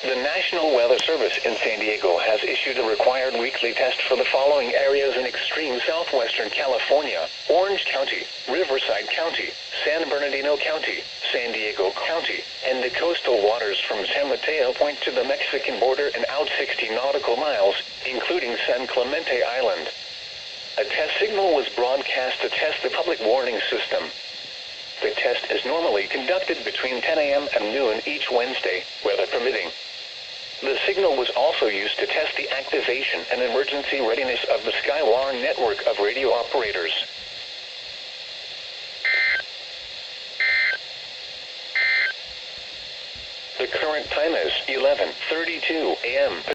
The National Weather Service in San Diego has issued a required weekly test for the following areas in extreme southwestern California: Orange County, Riverside County, San Bernardino County, San Diego County, and the coastal waters from San Mateo Point to the Mexican border and out 60 nautical miles, including San Clemente Island. A test signal was broadcast to test the public warning system. The test is normally conducted between 10 a.m. and noon each Wednesday, weather permitting. The signal was also used to test the activation and emergency readiness of the Skywire network of radio operators. The current time is 11:32 a.m.